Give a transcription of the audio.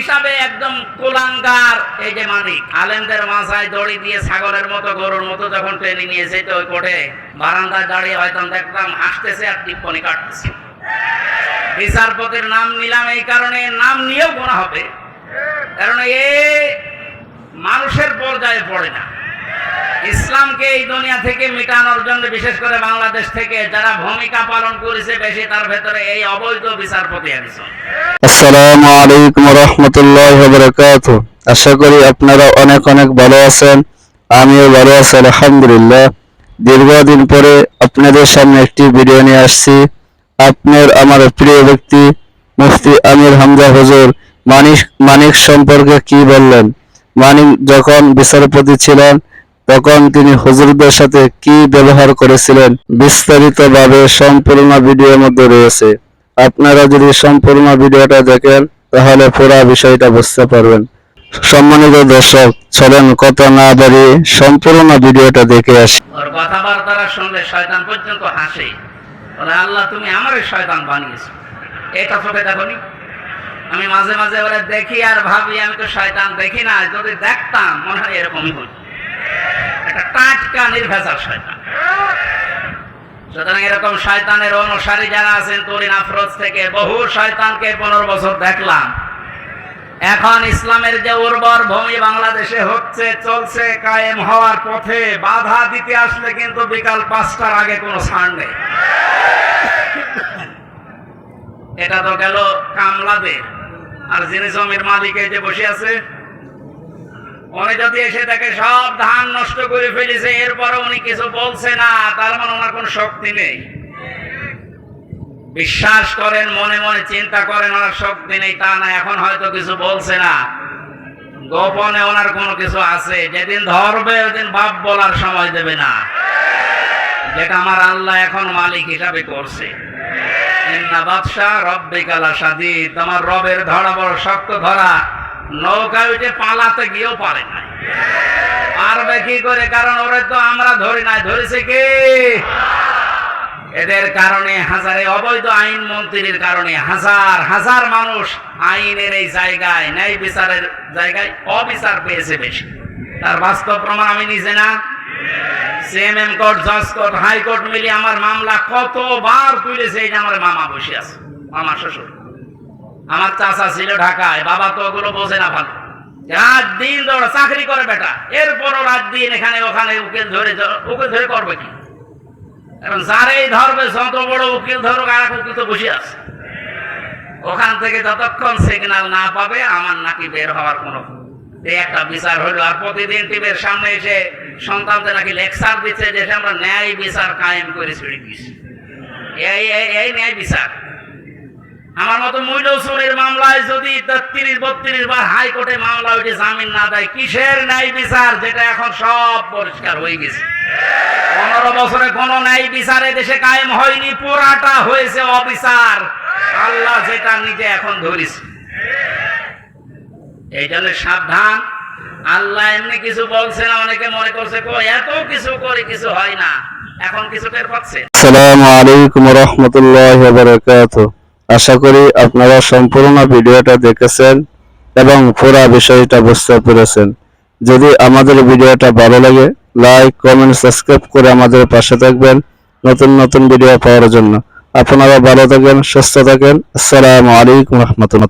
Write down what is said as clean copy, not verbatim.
হিসাবে একদম কুলাঙ্গার। এই যে মানিক আলেমদের মাথায় দড়ি দিয়ে ছাগলের মতো গরুর মতো যখন ট্রেনিং নিয়েছে, তো ওই কোর্টে বারান্দায় দাঁড়িয়ে হয়তো দেখতাম হাসতেছে আর টিপ্পনি কাটতেছে। বিচারপতির নাম নিলাম এই কারণে, নাম নিয়েও গোনা হবে, কারণ এ মানুষের পর্যায়ে পড়ে না। ইসলামকে এই দুনিয়া থেকে মিটানোর জন্য বিশেষ করে বাংলাদেশ থেকে যারা ভূমিকা পালন করেছে বেশি, তার ভেতরে এই অবৈধ বিচারপতি একজন। আসসালামু আলাইকুম ওয়া রাহমাতুল্লাহি ওয়া বারাকাতুহু। আশা করি আপনারা অনেক অনেক ভালো আছেন, আমিও ভালো আছি আলহামদুলিল্লাহ। দীর্ঘদিন পরে আপনাদের সামনে একটি ভিডিও নিয়ে আসছি। আপনার আমার প্রিয় ব্যক্তি মুফতি আমির হামজা হুজুর মানিক সম্পর্কে কি বললেন, মানিক যখন বিচারপতি ছিলেন তখন তিনি হুজুরদের সাথে কি ব্যবহার করেছিলেন, বিস্তারিতভাবে সম্পূর্ণ ভিডিওর মধ্যে রয়েছে। আপনারা যদি সম্পূর্ণ ভিডিওটা দেখেন তাহলে পুরো বিষয়টা বুঝতে পারবেন। সম্মানিত দর্শক, চলেন কথা না বাড়িয়ে সম্পূর্ণ ভিডিওটা দেখে আসি। ওর কথাবার্তা শুনলে শয়তান পর্যন্ত হাসে, বলে আল্লাহ তুমি আমারে শয়তান বানিয়েছো। এটা চোখে দেখোনি? আমি মাঝে মাঝে ওরা দেখি আর ভাবি আমি তো শয়তান দেখি না, যদি দেখতাম মনে হয় এরকমই হতো। একটা টাটকা নির্ভেজাল শয়তান। সুতরাং এরকম শয়তানের অনুসারী যারা আছেন, তরিন আফরোজ থেকে বহু শয়তানকে 15 বছর দেখলাম। এখন ইসলামের যে উর্বর ভূমি বাংলাদেশে হচ্ছে, চলছে, কায়েম হওয়ার পথে, বাধা দিতে আসলে কিন্তু বিকাল 5টার আগে কোনো ছাড় নেই। এটা তো গেল কামলাদের। আর যিনি জমির মালিক যে বসে আছে, উনি যদি এসে দেখে সব ধান নষ্ট করে ফেলেছে, এরপরে উনি কিছু বলছে না, তার মানে ওনার কোন শক্তি নেই। বিশ্বাস করেন, মনে মনে চিন্তা করেন ওনার শক্তি নেই তা না, এখন হয়তো কিছু বলছে না, গোপনে ওনার কোনো কিছু আছে। যেদিন ধরবে ওইদিন বাপ বলার সময় দেবে না, যেটা আমার আল্লাহ এখন মালিক হিসাবে করছে। ইন্না বাদশা রব্বিকা লাশাদীদ, তোমার রবের ধরা বড় শক্ত ধরা। নৌকায় উঠে পালাতে গিয়েও পারে না। পারবে কি করে? কারণ ওরে তো আমরা ধরি নাই, ধরেছে কে? এদের কারণে হাজারে অবৈধ আইন মন্ত্রীর কারণে হাজার হাজার মানুষ আইনের এই জায়গায়, ন্যায় বিচারের জায়গায় অবিচার পেয়েছে বেশি। তার বাস্তব প্রমাণ আমি নিজে না, সিএমএম কোর্ট, জজ কোর্ট, হাইকোর্ট মিলিয়ে আমার মামলা কতবার তুলেছে। এই যে আমার মামা বসে আছে, মামা শ্বশুর, আমার চাচা ছিল ঢাকায়, বাবা তো ওগুলো বোঝে না ভালো। রাত দিন দৌড়া চাকরি করে বেটা, এরপরও রাত দিন এখানে ওখানে উকিল ধরে করবে কি? এখন যারাই ধরবে, যত বড় উকিল ধরুক, আর এক উকিল তো বসে আছে ওখান থেকে, যতক্ষণ সিগন্যাল না পাবে আমার নাকি বের হওয়ার কোনো একটা বিচার হইলো। আর প্রতিদিন টিভির সামনে এসে সন্তানদের নাকি লেকচার দিচ্ছে যে আমরা ন্যায় বিচার কায়েম করে ছেড়ে দিচ্ছি। এই ন্যায় বিচার। আমার মতো মূল্য চুরির মামলায় যদি 33-32 বার হাইকোর্টে মামলা উঠে জামিন না দেয়, কিসের ন্যায় বিচার? যেটা এখন সব পরিষ্কার হয়ে গেছে। 15 বছরে কোন ন্যায় বিচারে দেশে কায়েম হয়নি, পুরাটা হয়েছে অবিচার। আল্লাহ যেটা নিজে এখন ধরেছে। এই জন্য সাবধান। আল্লাহ এমনি কিছু বলছে না, অনেকে মনে করছে এত কিছু করে কিছু হয় না, এখন কিছু টের পাচ্ছে। আসসালামু আলাইকুম ওয়া রাহমাতুল্লাহি ওয়া বারাকাতুহু। আশা করি আপনারা সম্পূর্ণ ভিডিওটা দেখেছেন এবং পুরো বিষয়টা বুঝতে পেরেছেন। যদি আমাদের ভিডিওটা ভালো লাগে, লাইক, কমেন্ট, সাবস্ক্রাইব করে আমাদের পাশে থাকবেন নতুন নতুন ভিডিও পাওয়ার জন্য। আপনারা ভালো থাকেন, সুস্থ থাকেন। আসসালামু আলাইকুম ওয়া রাহমাতুল্লাহ।